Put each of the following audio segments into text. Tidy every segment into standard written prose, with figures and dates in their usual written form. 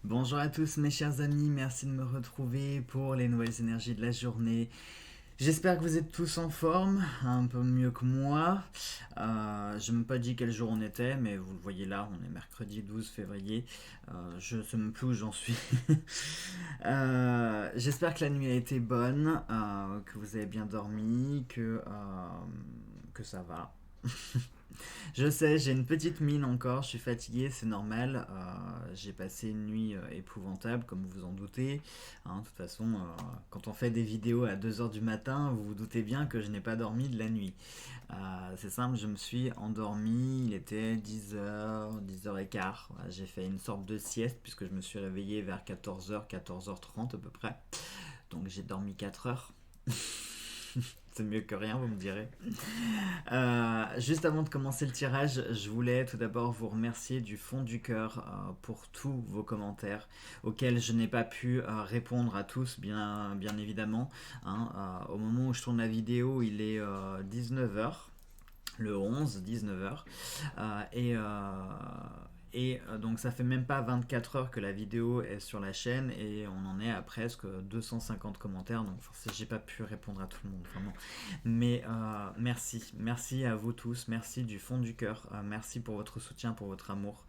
Bonjour à tous mes chers amis, merci de me retrouver pour les nouvelles énergies de la journée. J'espère que vous êtes tous en forme, un peu mieux que moi. Je ne me pas dit quel jour on était, mais vous le voyez là, on est mercredi 12 février. Je ne sais même plus où j'en suis. J'espère que la nuit a été bonne, que vous avez bien dormi, que ça va. Je sais, j'ai une petite mine encore, je suis fatigué, c'est normal. J'ai passé une nuit épouvantable, comme vous vous en doutez. Hein, de toute façon, quand on fait des vidéos à 2 heures du matin, vous vous doutez bien que je n'ai pas dormi de la nuit. C'est simple, je me suis endormi, il était 10 heures, 10 heures et quart. Voilà, j'ai fait une sorte de sieste, puisque je me suis réveillé vers 14 heures, 14h30 à peu près. Donc j'ai dormi 4 heures. C'est mieux que rien, vous me direz. Juste avant de commencer le tirage, je voulais tout d'abord vous remercier du fond du cœur pour tous vos commentaires auxquels je n'ai pas pu répondre à tous, bien évidemment. Hein. Au moment où je tourne la vidéo, il est 19 heures, le 11, 19 heures. Donc ça fait même pas 24 heures que la vidéo est sur la chaîne et on en est à presque 250 commentaires. Donc forcément j'ai pas pu répondre à tout le monde vraiment. Mais merci à vous tous, merci du fond du cœur, merci pour votre soutien, pour votre amour.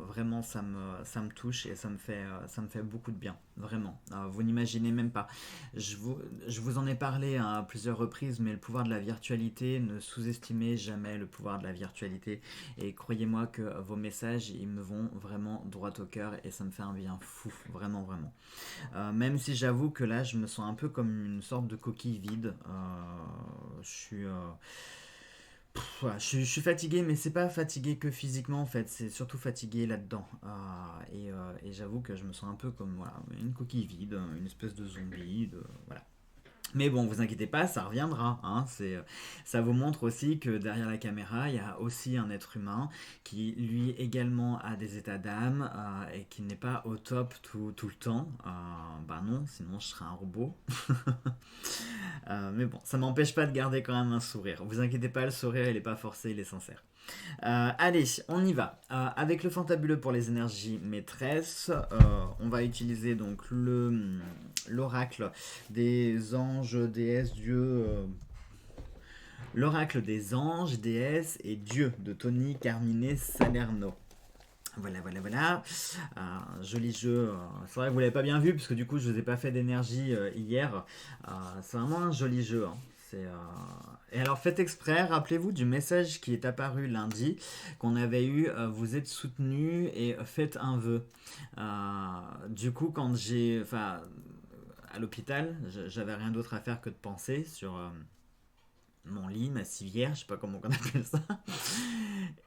Vraiment ça me touche et ça me fait beaucoup de bien, vraiment. Vous n'imaginez même pas. Je vous, je vous en ai parlé à plusieurs reprises, mais le pouvoir de la virtualité, ne sous-estimez jamais le pouvoir de la virtualité. Et croyez-moi que vos messages, ils me vont vraiment droit au cœur et ça me fait un bien fou, vraiment, vraiment. Même si j'avoue que là, je me sens un peu comme une sorte de coquille vide. Je suis, voilà, je suis fatigué, mais c'est pas fatigué que physiquement en fait, c'est surtout fatigué là-dedans. Et j'avoue que je me sens un peu comme voilà, une coquille vide, une espèce de zombie, voilà. Mais bon, vous inquiétez pas, ça reviendra. Hein, ça vous montre aussi que derrière la caméra, il y a aussi un être humain qui, lui, également a des états d'âme et qui n'est pas au top tout le temps. Bah non, sinon je serais un robot. Mais bon, ça m'empêche pas de garder quand même un sourire. Vous inquiétez pas, le sourire, il est pas forcé, il est sincère. Allez, on y va. Avec le fantabuleux pour les énergies maîtresses, on va utiliser donc l'oracle des anges, déesses, dieux. L'oracle des anges, déesses et dieux de Tony Carmine Salerno. Voilà, voilà, voilà. Joli jeu. C'est vrai que vous l'avez pas bien vu, puisque du coup, je vous ai pas fait d'énergie hier. C'est vraiment un joli jeu. Hein. Et alors, faites exprès, rappelez-vous du message qui est apparu lundi, qu'on avait eu, vous êtes soutenu et faites un vœu. Du coup, quand enfin, à l'hôpital, j'avais rien d'autre à faire que de penser sur mon lit, ma civière, je sais pas comment on appelle ça.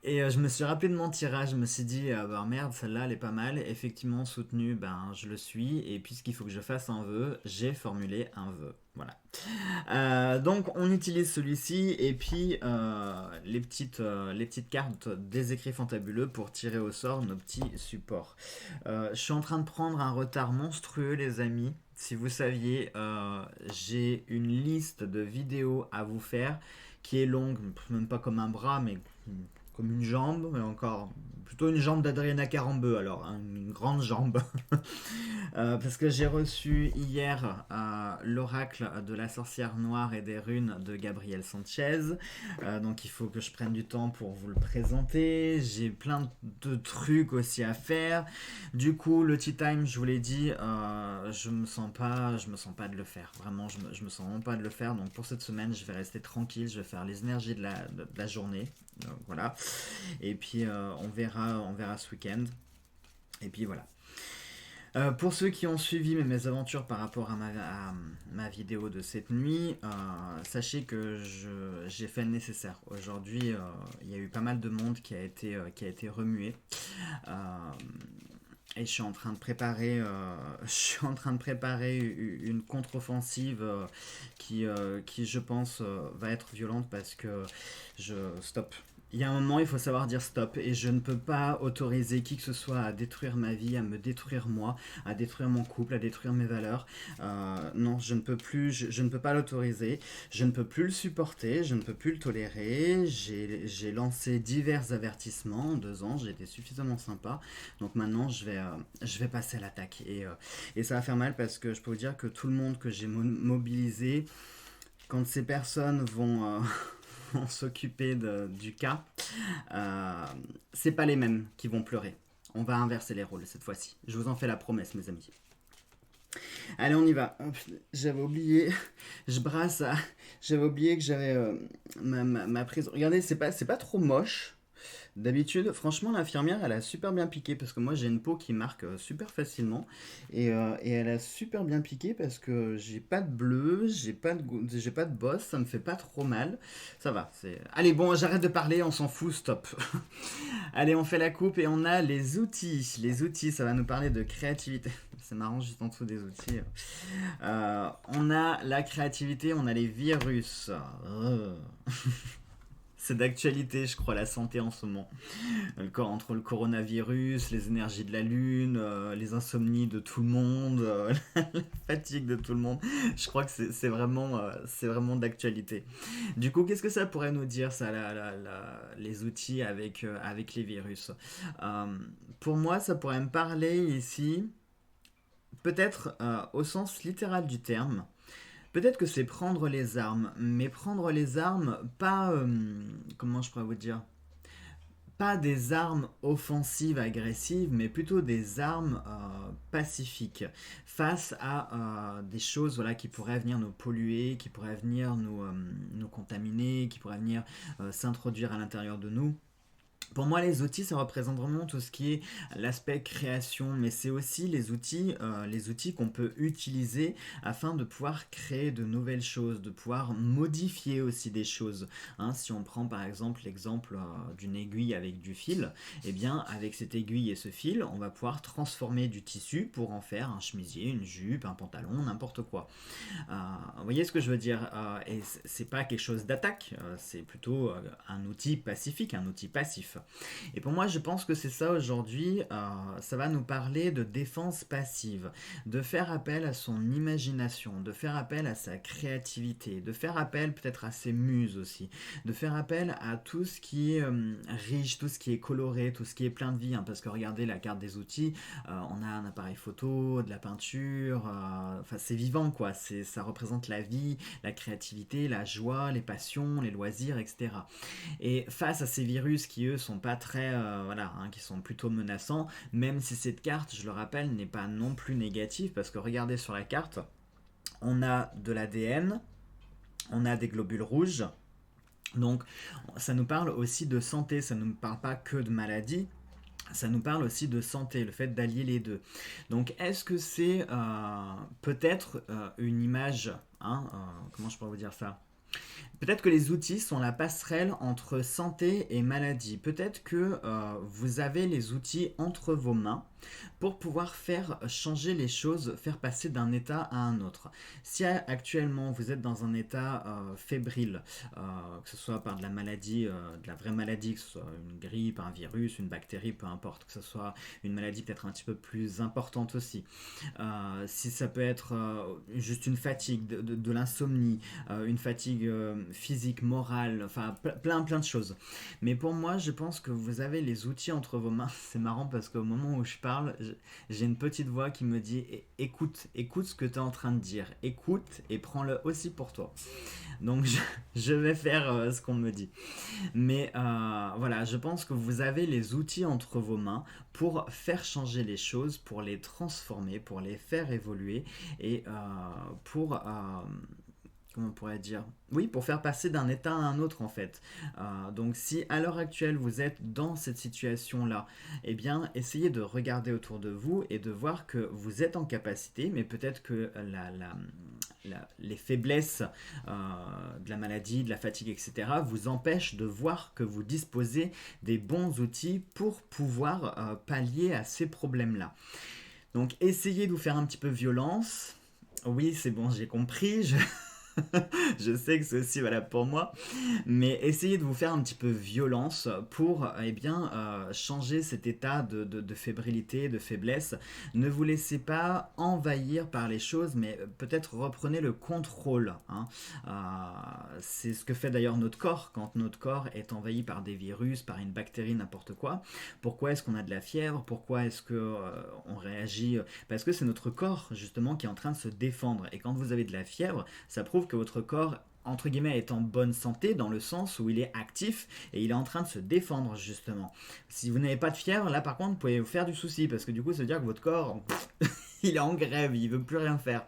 Et je me suis rappelé de mon tirage, je me suis dit, bah merde, celle-là elle est pas mal. Effectivement, soutenu, ben je le suis. Et puisqu'il faut que je fasse un vœu, j'ai formulé un vœu. Voilà. Donc on utilise celui-ci et puis les petites cartes des écrits fantabuleux pour tirer au sort nos petits supports. Je suis en train de prendre un retard monstrueux les amis. Si vous saviez, j'ai une liste de vidéos à vous faire qui est longue, même pas comme un bras, mais comme une jambe, mais encore plutôt une jambe d'Adriana Carambeu, alors hein, une grande jambe. Parce que j'ai reçu hier l'oracle de la sorcière noire et des runes de Gabriel Sanchez. Donc il faut que je prenne du temps pour vous le présenter. J'ai plein de trucs aussi à faire. Du coup, le tea time, je vous l'ai dit, je me sens pas de le faire. Vraiment, je me sens vraiment pas de le faire. Donc pour cette semaine, je vais rester tranquille. Je vais faire les énergies de la journée. Voilà. Et puis on verra ce week-end. Et puis voilà. Pour ceux qui ont suivi mes aventures par rapport à ma vidéo de cette nuit, sachez que j'ai fait le nécessaire. Aujourd'hui, il y a eu pas mal de monde qui a été remué. Euh, et je suis en train de préparer, je suis en train de préparer une contre-offensive qui, je pense, va être violente parce que stop. il y a un moment, il faut savoir dire stop et je ne peux pas autoriser qui que ce soit à détruire ma vie, à me détruire moi, à détruire mon couple, à détruire mes valeurs. Non, je ne peux plus, je ne peux pas l'autoriser, je ne peux plus le supporter, je ne peux plus le tolérer. J'ai lancé divers avertissements en 2 ans, j'ai été suffisamment sympa. Donc maintenant, je vais passer à l'attaque et ça va faire mal parce que je peux vous dire que tout le monde que j'ai mobilisé, quand ces personnes vont vont s'occuper du cas, euh, c'est pas les mêmes qui vont pleurer. On va inverser les rôles cette fois-ci. Je vous en fais la promesse, mes amis. Allez, on y va. Hop, j'avais oublié, je brasse à... J'avais oublié que j'avais ma prise. Regardez, c'est pas trop moche. D'habitude, franchement, l'infirmière, elle a super bien piqué parce que moi, j'ai une peau qui marque super facilement et elle a super bien piqué parce que j'ai pas de bleu, j'ai pas de bosse, ça me fait pas trop mal. Ça va. Allez, bon, j'arrête de parler, on s'en fout, stop. Allez, on fait la coupe et on a les outils. Les outils, ça va nous parler de créativité. C'est marrant, juste en dessous des outils. On a la créativité, on a les virus. C'est d'actualité, je crois, la santé en ce moment. Entre le coronavirus, les énergies de la Lune, les insomnies de tout le monde, la fatigue de tout le monde, je crois que c'est vraiment d'actualité. Du coup, qu'est-ce que ça pourrait nous dire, ça, les outils avec les virus? Euh, pour moi, ça pourrait me parler ici, peut-être au sens littéral du terme. Peut-être que c'est prendre les armes, mais prendre les armes, pas, comment je pourrais vous dire, pas des armes offensives, agressives, mais plutôt des armes pacifiques face à des choses voilà, qui pourraient venir nous polluer, qui pourraient venir nous contaminer, qui pourraient venir s'introduire à l'intérieur de nous. Pour moi, les outils, ça représente vraiment tout ce qui est l'aspect création, mais c'est aussi les outils qu'on peut utiliser afin de pouvoir créer de nouvelles choses, de pouvoir modifier aussi des choses. Hein, si on prend par exemple l'exemple d'une aiguille avec du fil, eh bien avec cette aiguille et ce fil, on va pouvoir transformer du tissu pour en faire un chemisier, une jupe, un pantalon, n'importe quoi. Vous voyez ce que je veux dire? Et c'est pas quelque chose d'attaque, c'est plutôt un outil pacifique, un outil passif. Et pour moi, je pense que c'est ça aujourd'hui. Ça va nous parler de défense passive, de faire appel à son imagination, de faire appel à sa créativité, de faire appel peut-être à ses muses aussi, de faire appel à tout ce qui est riche, tout ce qui est coloré, tout ce qui est plein de vie. Hein, parce que regardez la carte des outils, on a un appareil photo, de la peinture, enfin c'est vivant quoi. Ça représente la vie, la créativité, la joie, les passions, les loisirs, etc. Et face à ces virus qui eux sont pas très voilà hein, qui sont plutôt menaçants, même si cette carte, je le rappelle, n'est pas non plus négative parce que regardez sur la carte, on a de l'ADN, on a des globules rouges, donc ça nous parle aussi de santé, ça ne nous parle pas que de maladie. Ça nous parle aussi de santé, le fait d'allier les deux. Donc, est-ce que c'est peut-être une image, hein, comment je pourrais vous dire ça? Peut-être que les outils sont la passerelle entre santé et maladie. Peut-être que vous avez les outils entre vos mains pour pouvoir faire changer les choses, faire passer d'un état à un autre. Si actuellement vous êtes dans un état fébrile, que ce soit par de la maladie, de la vraie maladie, que ce soit une grippe, un virus, une bactérie, peu importe, que ce soit une maladie peut-être un petit peu plus importante aussi, si ça peut être juste une fatigue, de l'insomnie, une fatigue physique, morale, enfin plein de choses. Mais pour moi, je pense que vous avez les outils entre vos mains. C'est marrant parce qu'au moment où je parle, j'ai une petite voix qui me dit écoute ce que tu es en train de dire, écoute et prends-le aussi pour toi. Donc je vais faire ce qu'on me dit. Mais voilà, je pense que vous avez les outils entre vos mains pour faire changer les choses, pour les transformer, pour les faire évoluer et pour comment on pourrait dire? Oui, pour faire passer d'un état à un autre en fait. Donc si à l'heure actuelle vous êtes dans cette situation-là, eh bien essayez de regarder autour de vous et de voir que vous êtes en capacité, mais peut-être que les faiblesses de la maladie, de la fatigue, etc. vous empêchent de voir que vous disposez des bons outils pour pouvoir pallier à ces problèmes-là. Donc essayez de vous faire un petit peu violence. Oui, c'est bon, j'ai compris. Je sais que c'est aussi valable pour moi. Mais essayez de vous faire un petit peu violence pour changer cet état de fébrilité, de faiblesse. Ne vous laissez pas envahir par les choses, mais peut-être reprenez le contrôle, hein. C'est ce que fait d'ailleurs notre corps quand notre corps est envahi par des virus, par une bactérie, n'importe quoi. Pourquoi est-ce qu'on a de la fièvre? Pourquoi est-ce que on réagit? Parce que c'est notre corps justement qui est en train de se défendre. Et quand vous avez de la fièvre, ça prouve que votre corps entre guillemets est en bonne santé dans le sens où il est actif et il est en train de se défendre justement. Si vous n'avez pas de fièvre, là par contre vous pouvez vous faire du souci parce que du coup ça veut dire que votre corps il est en grève, il veut plus rien faire.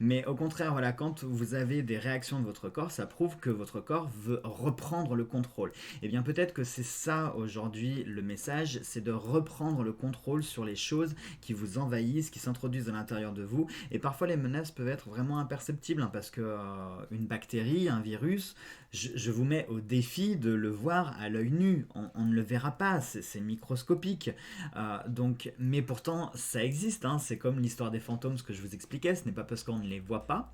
Mais au contraire, voilà, quand vous avez des réactions de votre corps, ça prouve que votre corps veut reprendre le contrôle. Et bien peut-être que c'est ça aujourd'hui le message, c'est de reprendre le contrôle sur les choses qui vous envahissent, qui s'introduisent à l'intérieur de vous. Et parfois les menaces peuvent être vraiment imperceptibles, hein, parce que une bactérie, un virus, je vous mets au défi de le voir à l'œil nu. On ne le verra pas, c'est microscopique. Mais pourtant, ça existe, hein. C'est comme l'histoire des fantômes, ce que je vous expliquais. Ce n'est pas parce qu'on ne les voit pas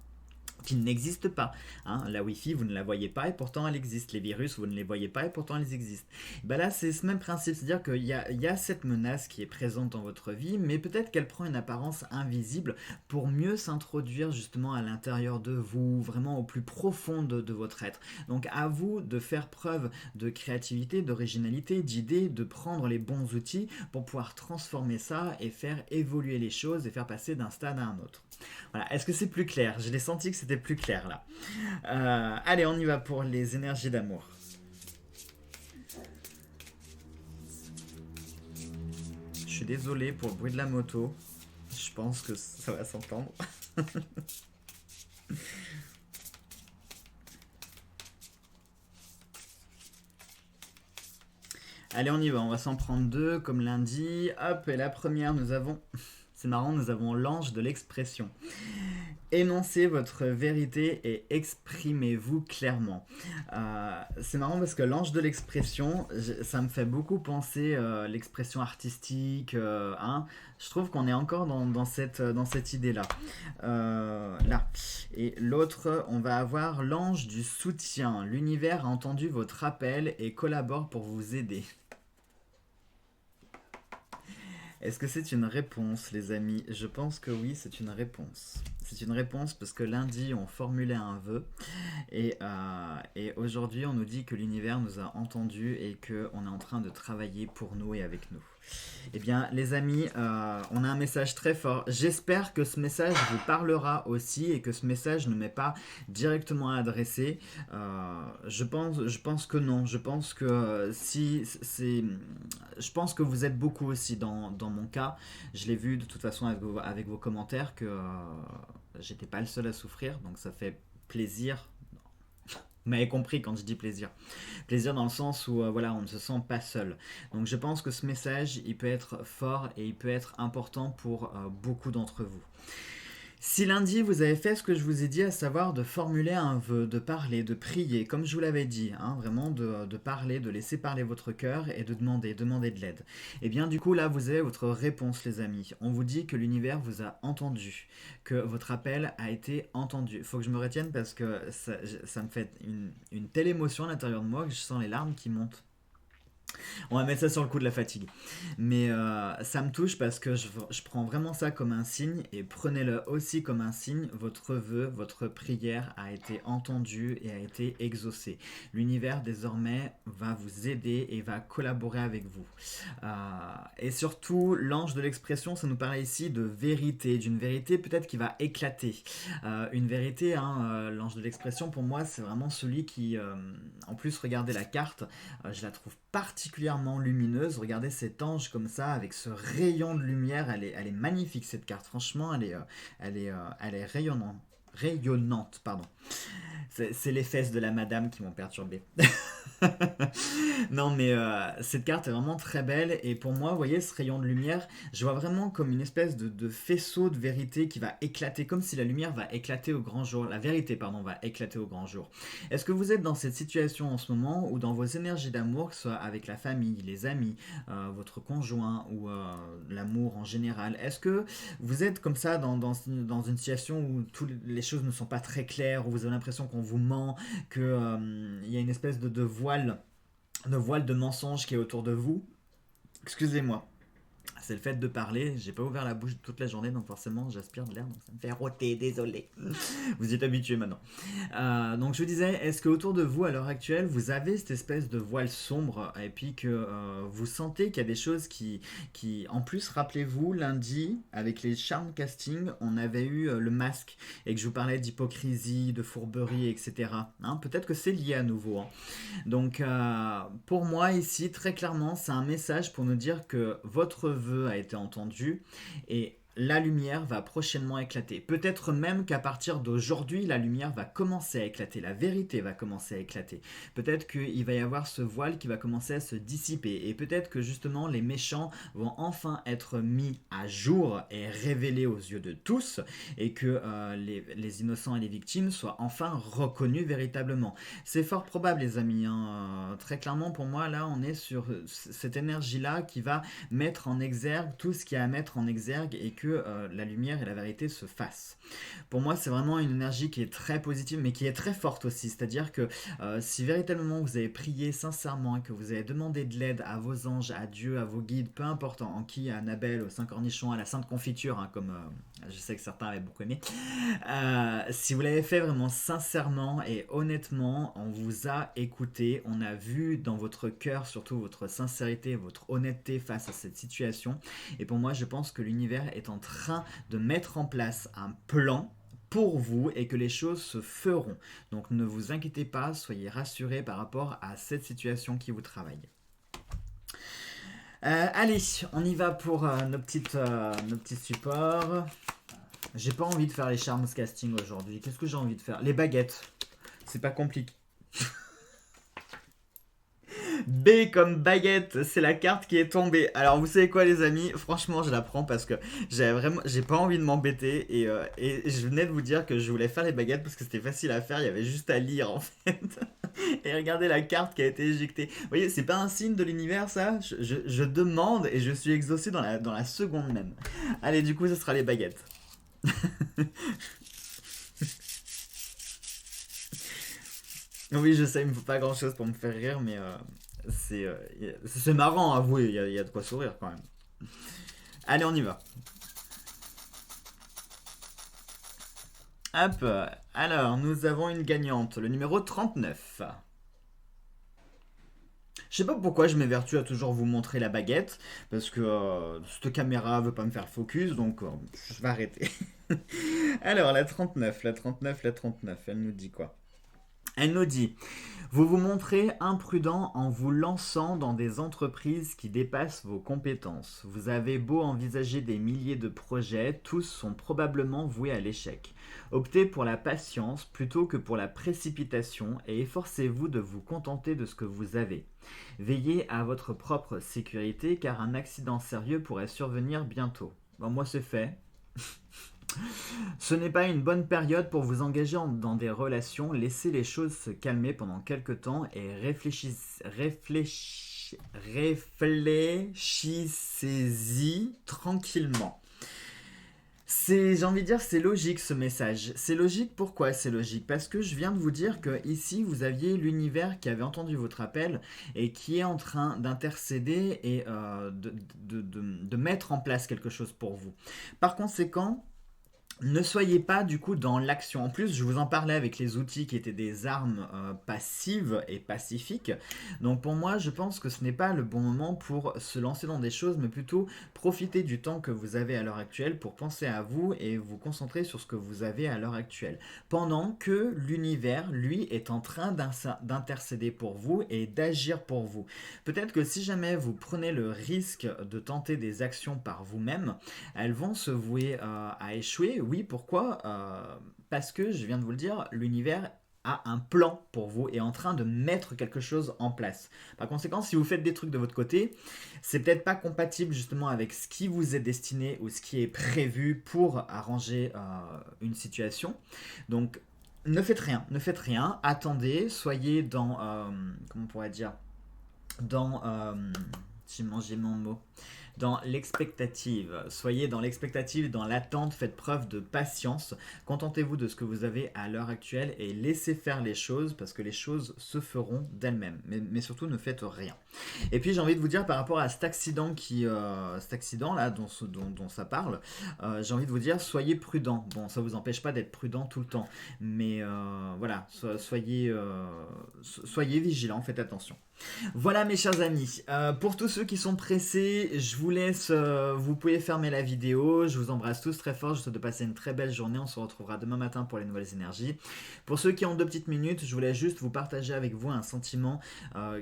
qui n'existe pas, hein. La Wi-Fi, vous ne la voyez pas et pourtant elle existe. Les virus, vous ne les voyez pas et pourtant elles existent. Ben là, c'est ce même principe, c'est-à-dire qu'il y a cette menace qui est présente dans votre vie, mais peut-être qu'elle prend une apparence invisible pour mieux s'introduire justement à l'intérieur de vous, vraiment au plus profond de votre être. Donc à vous de faire preuve de créativité, d'originalité, d'idées, de prendre les bons outils pour pouvoir transformer ça et faire évoluer les choses et faire passer d'un stade à un autre. Voilà, est-ce que c'est plus clair? Je l'ai senti que c'était plus clair là. Allez, on y va pour les énergies d'amour. Je suis désolé pour le bruit de la moto. Je pense que ça va s'entendre. Allez, on y va, on va s'en prendre deux comme lundi. Hop, et la première, nous avons... C'est marrant, nous avons l'ange de l'expression. Énoncez votre vérité et exprimez-vous clairement. C'est marrant parce que l'ange de l'expression, ça me fait beaucoup penser l'expression artistique, hein. Je trouve qu'on est encore dans cette idée-là. Là. Et l'autre, on va avoir l'ange du soutien. L'univers a entendu votre appel et collabore pour vous aider. Est-ce que c'est une réponse, les amis? Je pense que oui, c'est une réponse. C'est une réponse parce que lundi, on formulait un vœu et aujourd'hui, on nous dit que l'univers nous a entendus et qu'on est en train de travailler pour nous et avec nous. Eh bien, les amis, on a un message très fort. J'espère que ce message vous parlera aussi et que ce message ne m'est pas directement adressé. Je pense que non. Je pense que je pense que vous êtes beaucoup aussi dans mon cas. Je l'ai vu de toute façon avec vos commentaires que j'étais pas le seul à souffrir, donc ça fait plaisir. Vous m'avez compris quand je dis plaisir. Plaisir dans le sens où voilà, on ne se sent pas seul. Donc je pense que ce message, il peut être fort et il peut être important pour beaucoup d'entre vous. Si lundi vous avez fait ce que je vous ai dit, à savoir de formuler un vœu, de parler, de prier, comme je vous l'avais dit, hein, vraiment de parler, de laisser parler votre cœur et de demander de l'aide. Et bien du coup là vous avez votre réponse les amis. On vous dit que l'univers vous a entendu, que votre appel a été entendu. Il faut que je me retienne parce que ça me fait une telle émotion à l'intérieur de moi que je sens les larmes qui montent. On va mettre ça sur le coup de la fatigue. Mais ça me touche parce que je prends vraiment ça comme un signe et prenez-le aussi comme un signe. Votre vœu, votre prière a été entendue et a été exaucée. L'univers désormais va vous aider et va collaborer avec vous. Et surtout, l'ange de l'expression, ça nous parle ici de vérité, d'une vérité peut-être qui va éclater. Une vérité, hein, l'ange de l'expression pour moi c'est vraiment celui qui, en plus regardez la carte, je la trouve particulièrement lumineuse. Regardez cet ange comme ça, avec ce rayon de lumière. Elle est magnifique cette carte. Franchement, elle est rayonnante. Pardon. C'est les fesses de la madame qui m'ont perturbé. Non, mais cette carte est vraiment très belle. Et pour moi, vous voyez, ce rayon de lumière, je vois vraiment comme une espèce de faisceau de vérité qui va éclater, comme si la lumière va éclater au grand jour. La vérité, pardon, va éclater au grand jour. Est-ce que vous êtes dans cette situation en ce moment ou dans vos énergies d'amour, que ce soit avec la famille, les amis, votre conjoint ou l'amour en général? Est-ce que vous êtes comme ça dans une situation où toutes les choses ne sont pas très claires, où vous avez l'impression qu'on vous ment, qu'il y a une espèce de voile de mensonge qui est autour de vous? Excusez-moi. C'est le fait de parler. J'ai pas ouvert la bouche toute la journée, donc forcément j'aspire de l'air, donc ça me fait rôter, désolé. Vous y êtes habitué maintenant. Donc je vous disais, est-ce que autour de vous à l'heure actuelle, vous avez cette espèce de voile sombre et puis que vous sentez qu'il y a des choses en plus, rappelez-vous, lundi, avec les charm casting, on avait eu le masque et que je vous parlais d'hypocrisie, de fourberie, etc. Hein, peut-être que c'est lié à nouveau. Hein. Donc, pour moi, ici, très clairement, c'est un message pour nous dire que votre vœu a été entendu et la lumière va prochainement éclater. Peut-être même qu'à partir d'aujourd'hui, la lumière va commencer à éclater, la vérité va commencer à éclater. Peut-être qu'il va y avoir ce voile qui va commencer à se dissiper et peut-être que justement les méchants vont enfin être mis à jour et révélés aux yeux de tous et que les innocents et les victimes soient enfin reconnus véritablement. C'est fort probable, les amis. Hein. Très clairement, pour moi, là, on est sur cette énergie-là qui va mettre en exergue tout ce qu'il y a à mettre en exergue et que la lumière et la vérité se fassent. Pour moi, c'est vraiment une énergie qui est très positive, mais qui est très forte aussi. C'est-à-dire que si véritablement vous avez prié sincèrement et que vous avez demandé de l'aide à vos anges, à Dieu, à vos guides, peu importe en qui, à Annabelle, au Saint Cornichon, à la Sainte Confiture, hein, comme je sais que certains avaient beaucoup aimé, si vous l'avez fait vraiment sincèrement et honnêtement, on vous a écouté, on a vu dans votre cœur surtout votre sincérité, votre honnêteté face à cette situation. Et pour moi, je pense que l'univers est en train de mettre en place un plan pour vous et que les choses se feront. Donc ne vous inquiétez pas, soyez rassurés par rapport à cette situation qui vous travaille. Allez, on y va pour nos petits supports. J'ai pas envie de faire les charms casting aujourd'hui. Qu'est-ce que j'ai envie de faire? Les baguettes. C'est pas compliqué. B comme baguette, c'est la carte qui est tombée. Alors vous savez quoi les amis, franchement je la prends parce que j'ai pas envie de m'embêter et je venais de vous dire que je voulais faire les baguettes parce que c'était facile à faire, il y avait juste à lire en fait. Et regardez la carte qui a été éjectée. Vous voyez, c'est pas un signe de l'univers ça, je demande et je suis exaucé dans la seconde même. Allez, du coup ce sera les baguettes. Oui, je sais, il me faut pas grand chose pour me faire rire, mais c'est marrant, avouez, il y a de quoi sourire quand même. Allez, on y va. Hop, alors nous avons une gagnante, le numéro 39. Je sais pas pourquoi je m'évertue à toujours vous montrer la baguette, parce que cette caméra veut pas me faire focus, donc je vais arrêter. Alors, la 39, la 39, la 39, elle nous dit quoi? Elle nous dit, vous vous montrez imprudent en vous lançant dans des entreprises qui dépassent vos compétences. Vous avez beau envisager des milliers de projets, tous sont probablement voués à l'échec. Optez pour la patience plutôt que pour la précipitation et efforcez-vous de vous contenter de ce que vous avez. Veillez à votre propre sécurité car un accident sérieux pourrait survenir bientôt. Bon, moi c'est fait. Ce n'est pas une bonne période pour vous engager dans des relations. Laissez les choses se calmer pendant quelques temps et réfléchissez-y tranquillement. J'ai envie de dire, c'est logique ce message. C'est logique, pourquoi c'est logique? Parce que je viens de vous dire que ici, vous aviez l'univers qui avait entendu votre appel et qui est en train d'intercéder et de mettre en place quelque chose pour vous. Par conséquent, ne soyez pas du coup dans l'action. En plus, je vous en parlais avec les outils qui étaient des armes passives et pacifiques. Donc pour moi, je pense que ce n'est pas le bon moment pour se lancer dans des choses, mais plutôt profiter du temps que vous avez à l'heure actuelle pour penser à vous et vous concentrer sur ce que vous avez à l'heure actuelle. Pendant que l'univers, lui, est en train d'intercéder pour vous et d'agir pour vous. Peut-être que si jamais vous prenez le risque de tenter des actions par vous-même, elles vont se vouer à échouer. Oui, pourquoi? Parce que, je viens de vous le dire, l'univers a un plan pour vous, est en train de mettre quelque chose en place. Par conséquent, si vous faites des trucs de votre côté, c'est peut-être pas compatible justement avec ce qui vous est destiné ou ce qui est prévu pour arranger une situation. Donc, ne faites rien, attendez, soyez dans, comment on pourrait dire, dans, j'ai mangé mon mot, dans l'expectative. Soyez dans l'expectative, dans l'attente, faites preuve de patience. Contentez-vous de ce que vous avez à l'heure actuelle et laissez faire les choses parce que les choses se feront d'elles-mêmes. Mais surtout, ne faites rien. Et puis, j'ai envie de vous dire par rapport à cet accident là dont ça parle, j'ai envie de vous dire, soyez prudent. Bon, ça vous empêche pas d'être prudent tout le temps, mais voilà, soyez vigilants, faites attention. Voilà mes chers amis, pour tous ceux qui sont pressés, je vous laisse, vous pouvez fermer la vidéo, je vous embrasse tous très fort, je vous souhaite de passer une très belle journée, on se retrouvera demain matin pour les nouvelles énergies. Pour ceux qui ont 2 petites minutes, je voulais juste vous partager avec vous un sentiment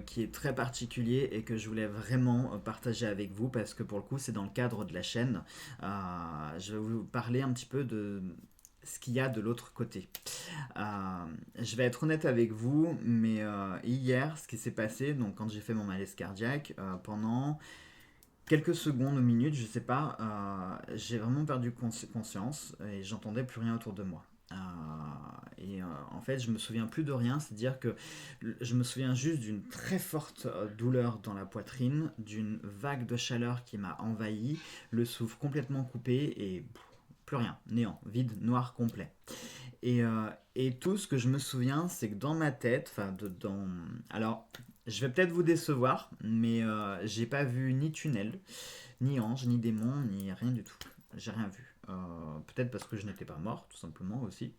qui est très particulier et que je voulais vraiment partager avec vous parce que pour le coup c'est dans le cadre de la chaîne. Je vais vous parler un petit peu de ce qu'il y a de l'autre côté. Je vais être honnête avec vous, mais hier, ce qui s'est passé, donc quand j'ai fait mon malaise cardiaque, pendant quelques secondes ou minutes, je sais pas, j'ai vraiment perdu conscience et j'entendais plus rien autour de moi. En fait, je me souviens plus de rien, c'est-à-dire que je me souviens juste d'une très forte douleur dans la poitrine, d'une vague de chaleur qui m'a envahi, le souffle complètement coupé et plus rien, néant, vide, noir complet. Et tout ce que je me souviens, c'est que dans ma tête, alors, je vais peut-être vous décevoir, mais j'ai pas vu ni tunnel, ni ange, ni démon, ni rien du tout. J'ai rien vu. Peut-être parce que je n'étais pas mort, tout simplement aussi.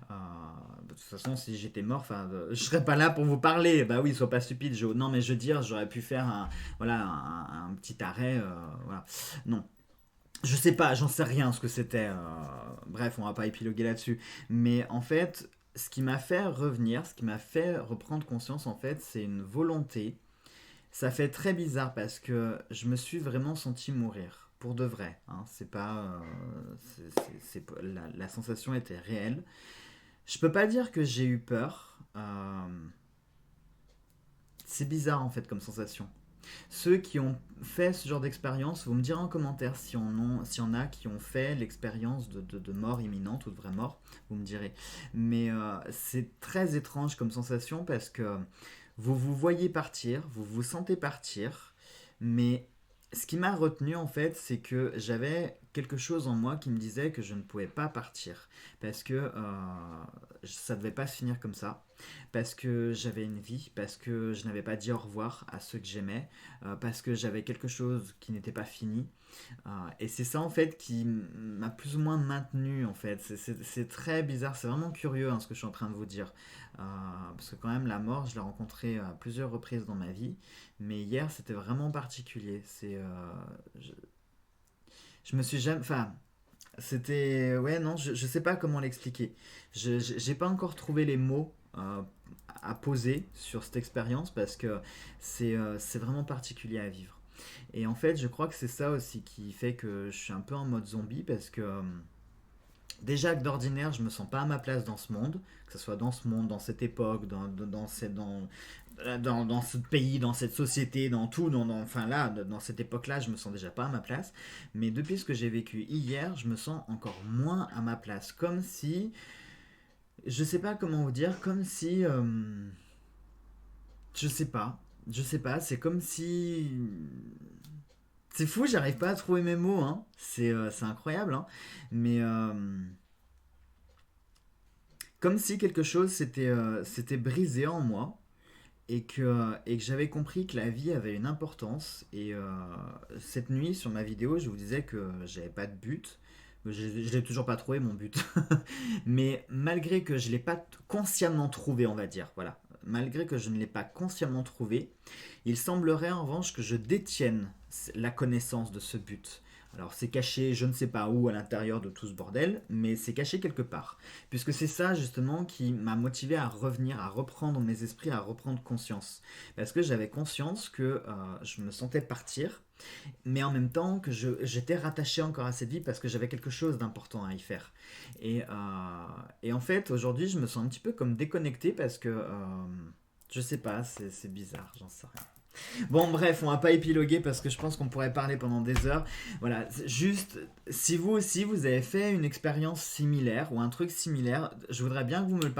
De toute façon, si j'étais mort, je serais pas là pour vous parler. Bah oui, sois pas stupide, Joe. Non, mais je veux dire, j'aurais pu faire un petit arrêt. Voilà. Non. Je sais pas, j'en sais rien ce que c'était. Bref, on va pas épiloguer là-dessus. Mais en fait, ce qui m'a fait revenir, ce qui m'a fait reprendre conscience, en fait, c'est une volonté. Ça fait très bizarre parce que je me suis vraiment senti mourir. Pour de vrai. Hein. C'est pas. La sensation était réelle. Je peux pas dire que j'ai eu peur. C'est bizarre en fait comme sensation. Ceux qui ont fait ce genre d'expérience, vous me direz en commentaire s'il y en a qui ont fait l'expérience de mort imminente ou de vraie mort, vous me direz. Mais c'est très étrange comme sensation parce que vous vous voyez partir, vous vous sentez partir, mais ce qui m'a retenu en fait, c'est que j'avais quelque chose en moi qui me disait que je ne pouvais pas partir parce que ça ne devait pas se finir comme ça, parce que j'avais une vie, parce que je n'avais pas dit au revoir à ceux que j'aimais, parce que j'avais quelque chose qui n'était pas fini. Et c'est ça en fait qui m'a plus ou moins maintenu en fait. C'est très bizarre, c'est vraiment curieux hein, ce que je suis en train de vous dire. Parce que quand même la mort, je l'ai rencontrée à plusieurs reprises dans ma vie, mais hier c'était vraiment particulier. Je me suis jamais... Enfin, c'était... Ouais, non, je sais pas comment l'expliquer. J'ai pas encore trouvé les mots à poser sur cette expérience parce que c'est vraiment particulier à vivre. Et en fait, je crois que c'est ça aussi qui fait que je suis un peu en mode zombie parce que déjà que d'ordinaire, je me sens pas à ma place dans ce monde, que ce soit dans ce monde, dans cette époque, dans ce pays, dans cette société, dans tout, enfin là, dans cette époque-là, je me sens déjà pas à ma place. Mais depuis ce que j'ai vécu hier, je me sens encore moins à ma place. Comme si, je sais pas comment vous dire, comme si, je sais pas, c'est comme si, c'est fou, j'arrive pas à trouver mes mots, hein. C'est incroyable, hein. Mais comme si quelque chose s'était brisé en moi et que j'avais compris que la vie avait une importance. Et cette nuit, sur ma vidéo, je vous disais que j'avais pas de but. Je l'ai toujours pas trouvé mon but. Mais malgré que je l'ai pas consciemment trouvé, on va dire, voilà. Malgré que je ne l'ai pas consciemment trouvé, il semblerait en revanche que je détienne la connaissance de ce but. Alors c'est caché, je ne sais pas où à l'intérieur de tout ce bordel, mais c'est caché quelque part. Puisque c'est ça justement qui m'a motivé à revenir, à reprendre mes esprits, à reprendre conscience. Parce que j'avais conscience que je me sentais partir, mais en même temps que j'étais rattaché encore à cette vie parce que j'avais quelque chose d'important à y faire. Et en fait, aujourd'hui, je me sens un petit peu comme déconnecté parce que, je sais pas, c'est bizarre, j'en sais rien. Bon, bref, on va pas épiloguer parce que je pense qu'on pourrait parler pendant des heures. Voilà, juste, si vous aussi vous avez fait une expérience similaire ou un truc similaire, je voudrais bien que vous me le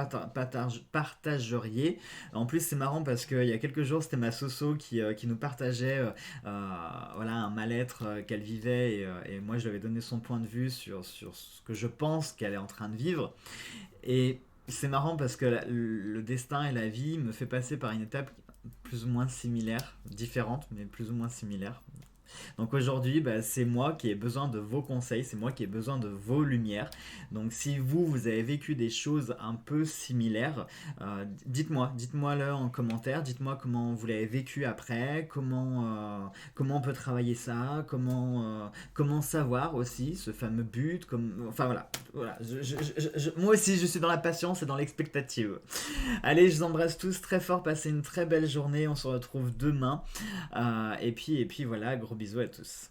partageriez. En plus, c'est marrant parce qu'il y a quelques jours, c'était ma Soso qui nous partageait voilà, un mal-être qu'elle vivait et moi je lui avais donné son point de vue sur ce que je pense qu'elle est en train de vivre. Et c'est marrant parce que le destin et la vie me fait passer par une étape plus ou moins similaire, différente, mais plus ou moins similaire. Donc aujourd'hui, bah, c'est moi qui ai besoin de vos conseils, c'est moi qui ai besoin de vos lumières. Donc si vous, vous avez vécu des choses un peu similaires, dites-moi-le en commentaire, dites-moi comment vous l'avez vécu après, comment on peut travailler ça, comment savoir aussi ce fameux but, enfin voilà. Moi aussi, je suis dans la patience et dans l'expectative. Allez, je vous embrasse tous très fort, passez une très belle journée, on se retrouve demain. Et puis voilà, gros bisous à tous.